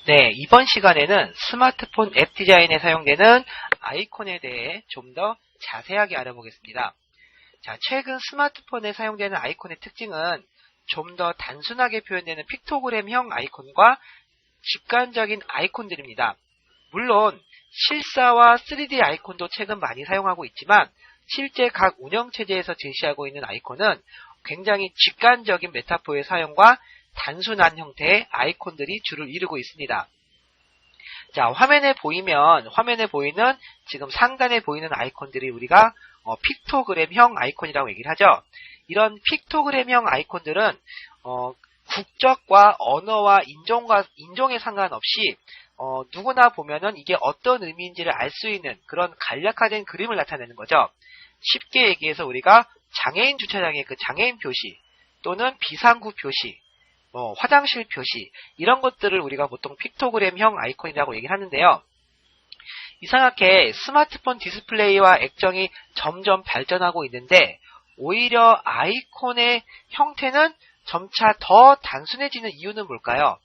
네, 이번 시간에는 스마트폰 앱 디자인에 사용되는 아이콘에 대해 좀 더 자세하게 알아보겠습니다. 자, 최근 스마트폰에 사용되는 아이콘의 특징은 좀 더 단순하게 표현되는 픽토그램형 아이콘과 직관적인 아이콘들입니다. 물론 실사와 3D 아이콘도 최근 많이 사용하고 있지만 실제 각 운영체제에서 제시하고 있는 아이콘은 굉장히 직관적인 메타포의 사용과 단순한 형태의 아이콘들이 주를 이루고 있습니다. 자, 화면에 보이는 지금 상단에 보이는 아이콘들이 우리가 픽토그램형 아이콘이라고 얘기를 하죠. 이런 픽토그램형 아이콘들은 국적과 언어와 인종에 상관없이 누구나 보면은 이게 어떤 의미인지를 알 수 있는 그런 간략화된 그림을 나타내는 거죠. 쉽게 얘기해서 우리가 장애인 주차장의 그 장애인 표시 또는 비상구 표시, 화장실 표시 이런 것들을 우리가 보통 픽토그램형 아이콘이라고 얘기를 하는데요. 이상하게 스마트폰 디스플레이와 액정이 점점 발전하고 있는데 오히려 아이콘의 형태는 점차 더 단순해지는 이유는 뭘까요?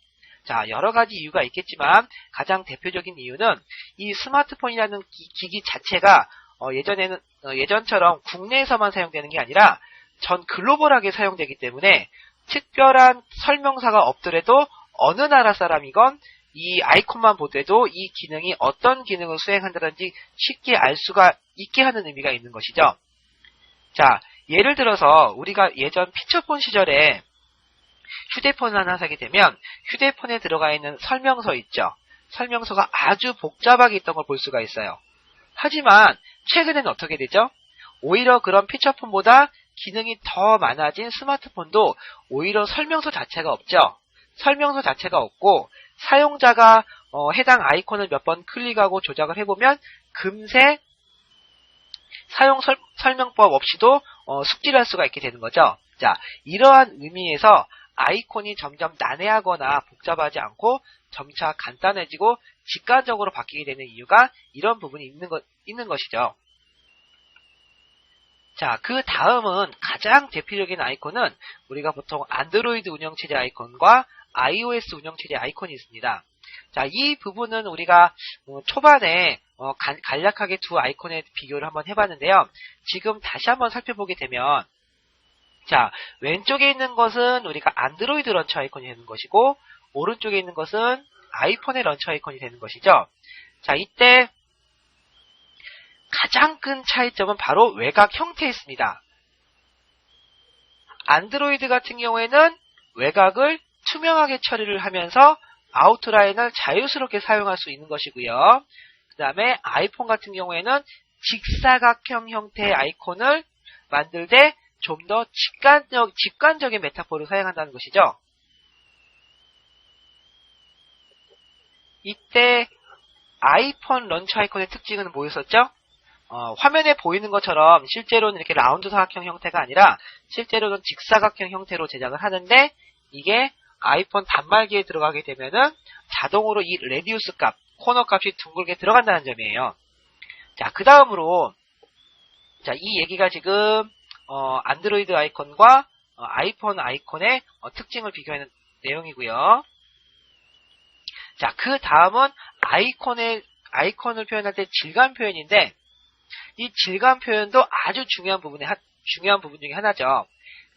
자, 여러 가지 이유가 있겠지만 가장 대표적인 이유는 이 스마트폰이라는 기기 자체가 예전처럼 국내에서만 사용되는 게 아니라 전 글로벌하게 사용되기 때문에 특별한 설명서가 없더라도 어느 나라 사람이건 이 아이콘만 보더라도 이 기능이 어떤 기능을 수행한다든지 쉽게 알 수가 있게 하는 의미가 있는 것이죠. 자, 예를 들어서 우리가 예전 피처폰 시절에 휴대폰을 하나 사게 되면 휴대폰에 들어가 있는 설명서 있죠. 설명서가 아주 복잡하게 있던 걸 볼 수가 있어요. 하지만 최근에는 어떻게 되죠? 오히려 그런 피처폰보다 기능이 더 많아진 스마트폰도 오히려 설명서 자체가 없죠. 설명서 자체가 없고 사용자가 해당 아이콘을 몇 번 클릭하고 조작을 해보면 금세 사용 설명법 없이도 숙지를 할 수가 있게 되는 거죠. 자, 이러한 의미에서 아이콘이 점점 난해하거나 복잡하지 않고 점차 간단해지고 직관적으로 바뀌게 되는 이유가 이런 부분이 있는 것이죠. 자, 그 다음은 가장 대표적인 아이콘은 우리가 보통 안드로이드 운영체제 아이콘과 iOS 운영체제 아이콘이 있습니다. 자, 이 부분은 우리가 초반에 간략하게 두 아이콘의 비교를 한번 해봤는데요. 지금 다시 한번 살펴보게 되면 자, 왼쪽에 있는 것은 우리가 안드로이드 런처 아이콘이 되는 것이고 오른쪽에 있는 것은 아이폰의 런처 아이콘이 되는 것이죠. 자, 이때 가장 큰 차이점은 바로 외곽 형태에 있습니다. 안드로이드 같은 경우에는 외곽을 투명하게 처리를 하면서 아웃라인을 자유스럽게 사용할 수 있는 것이고요. 그 다음에 아이폰 같은 경우에는 직사각형 형태의 아이콘을 만들 때 좀 더 직관적인 메타포를 사용한다는 것이죠. 이때 아이폰 런처 아이콘의 특징은 뭐였었죠? 화면에 보이는 것처럼 실제로는 이렇게 라운드 사각형 형태가 아니라 실제로는 직사각형 형태로 제작을 하는데 이게 아이폰 단말기에 들어가게 되면은 자동으로 이 레디우스 값, 코너 값이 둥글게 들어간다는 점이에요. 자, 그 다음으로 자, 이 얘기가 지금 안드로이드 아이콘과 아이폰 아이콘의 특징을 비교하는 내용이고요. 자, 그 다음은 아이콘을 표현할 때 질감 표현인데 이 질감 표현도 아주 중요한 부분 중에 하나죠.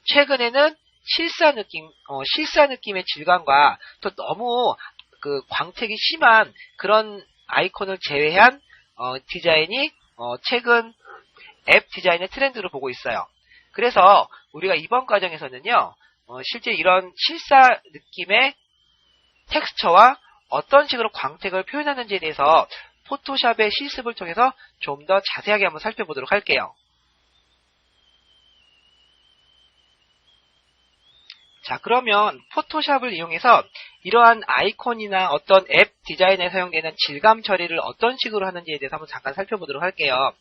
최근에는 실사 느낌의 질감과 또 너무 그 광택이 심한 그런 아이콘을 제외한 디자인이 최근 앱 디자인의 트렌드로 보고 있어요. 그래서 우리가 이번 과정에서는요, 실제 이런 실사 느낌의 텍스처와 어떤 식으로 광택을 표현하는지에 대해서 포토샵의 실습을 통해서 좀 더 자세하게 한번 살펴보도록 할게요. 자, 그러면 포토샵을 이용해서 이러한 아이콘이나 어떤 앱 디자인에 사용되는 질감 처리를 어떤 식으로 하는지에 대해서 한번 잠깐 살펴보도록 할게요.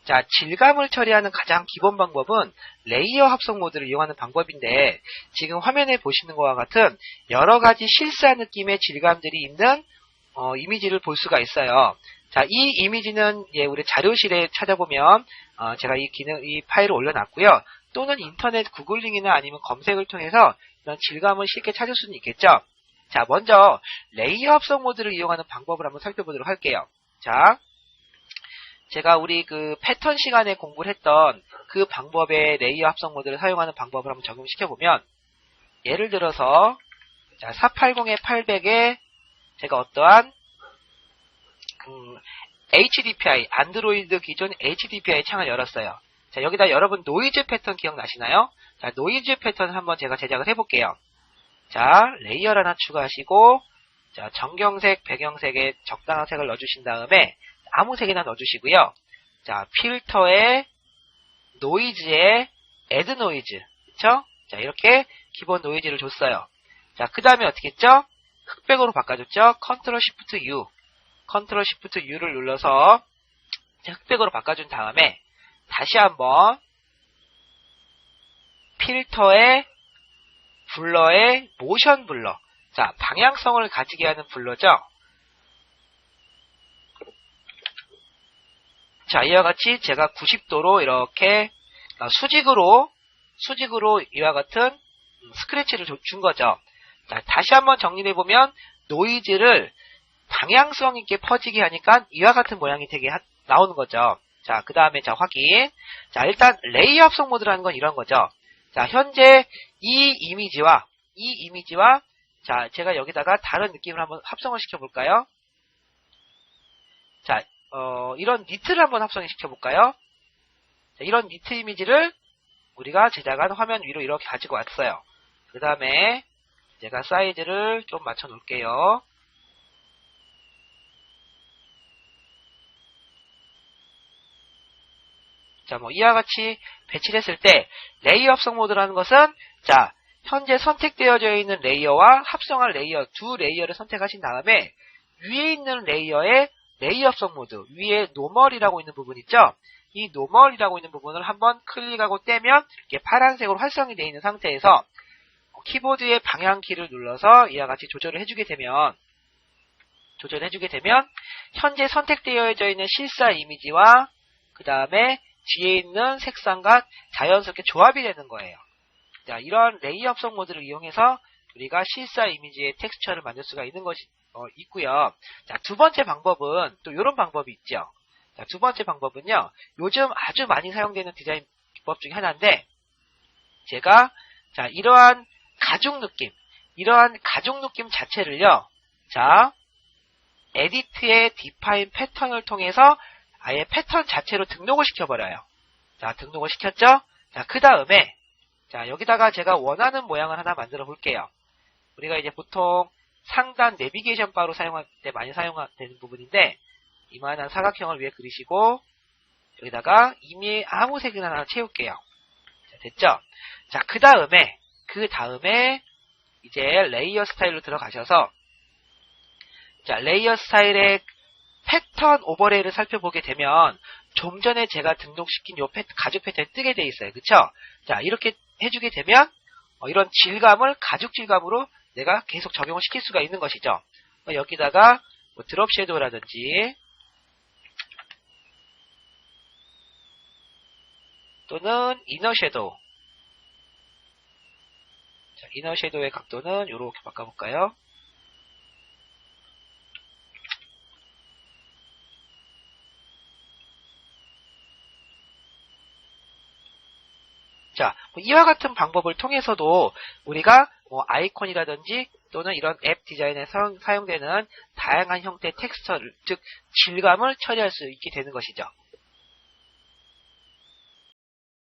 자, 질감을 처리하는 가장 기본 방법은 레이어 합성 모드를 이용하는 방법인데 지금 화면에 보시는 것과 같은 여러 가지 실사 느낌의 질감들이 있는 이미지를 볼 수가 있어요. 자, 이 이미지는 우리 자료실에 찾아보면 제가 이 파일을 올려놨고요. 또는 인터넷 구글링이나 아니면 검색을 통해서 이런 질감을 쉽게 찾을 수는 있겠죠. 자, 먼저 레이어 합성 모드를 이용하는 방법을 한번 살펴보도록 할게요. 자, 제가 우리 그 패턴 시간에 공부를 했던 그 방법의 레이어 합성 모드를 사용하는 방법을 한번 적용시켜보면, 예를 들어서 자, 480에 800에 제가 어떠한 HDPI, 안드로이드 기존 HDPI 창을 열었어요. 자, 여기다 여러분 노이즈 패턴 기억나시나요? 자, 노이즈 패턴을 한번 제가 제작을 해볼게요. 자, 레이어를 하나 추가하시고, 자, 정경색, 배경색에 적당한 색을 넣어주신 다음에 아무 색이나 넣어주시고요. 자, 필터에 노이즈에 애드 노이즈, 그쵸? 자, 이렇게 기본 노이즈를 줬어요. 자, 그 다음에 어떻게 했죠? 흑백으로 바꿔줬죠? 컨트롤 시프트 U, 컨트롤 시프트 U를 눌러서 흑백으로 바꿔준 다음에 다시 한번 필터에 블러에 모션 블러, 자, 방향성을 가지게 하는 블러죠. 자, 이와 같이 제가 90도로 이렇게 수직으로 이와 같은 스크래치를 준 거죠. 자, 다시 한번 정리해보면 노이즈를 방향성 있게 퍼지게 하니까 이와 같은 모양이 되게 나오는 거죠. 자, 그 다음에 자, 확인. 자, 일단 레이어 합성 모드라는 건 이런 거죠. 자, 현재 이 이미지와 자, 제가 여기다가 다른 느낌을 한번 합성을 시켜볼까요? 자, 이런 니트를 한번 합성을 시켜볼까요? 자, 이런 니트 이미지를 우리가 제작한 화면 위로 이렇게 가지고 왔어요. 그 다음에 제가 사이즈를 좀 맞춰 놓을게요. 자, 뭐 이와 같이 배치를 했을 때 레이어 합성 모드라는 것은, 자, 현재 선택되어져 있는 레이어와 합성할 레이어 두 레이어를 선택하신 다음에 위에 있는 레이어의 레이어 합성 모드, 위에 노멀이라고 있는 부분 있죠? 이 노멀이라고 있는 부분을 한번 클릭하고 떼면 이렇게 파란색으로 활성이 되어 있는 상태에서 키보드의 방향키를 눌러서 이와 같이 조절을 해주게 되면 현재 선택되어져 있는 실사 이미지와 그 다음에 뒤에 있는 색상과 자연스럽게 조합이 되는 거예요. 자, 이런 레이어 합성 모드를 이용해서 우리가 실사 이미지의 텍스처를 만들 수가 있는 것이 있고요. 자, 두 번째 방법은 또 이런 방법이 있죠. 자, 두 번째 방법은요, 요즘 아주 많이 사용되는 디자인 기법 중에 하나인데, 제가 자, 이러한 가죽 느낌 자체를요, 자, 에디트의 디파인 패턴을 통해서 아예 패턴 자체로 등록을 시켜버려요. 자, 등록을 시켰죠? 자, 그 다음에, 자, 여기다가 제가 원하는 모양을 하나 만들어 볼게요. 우리가 이제 보통 상단 내비게이션 바로 사용할 때 많이 사용되는 부분인데, 이만한 사각형을 위에 그리시고, 여기다가 이미 아무 색이나 하나 채울게요. 자, 됐죠? 자, 그 다음에, 이제 레이어 스타일로 들어가셔서, 자, 레이어 스타일의 패턴 오버레이를 살펴보게 되면 좀 전에 제가 등록시킨 요 가죽 패턴이 뜨게 돼 있어요. 그쵸? 자, 이렇게 해주게 되면 이런 질감을 가죽 질감으로 내가 계속 적용을 시킬 수가 있는 것이죠. 여기다가 뭐 드롭 섀도우라든지 또는 이너 섀도우, 자, 이너 섀도우의 각도는 이렇게 바꿔볼까요? 자, 이와 같은 방법을 통해서도 우리가 아이콘이라든지 또는 이런 앱 디자인에 사용되는 다양한 형태의 텍스처를, 즉 질감을 처리할 수 있게 되는 것이죠.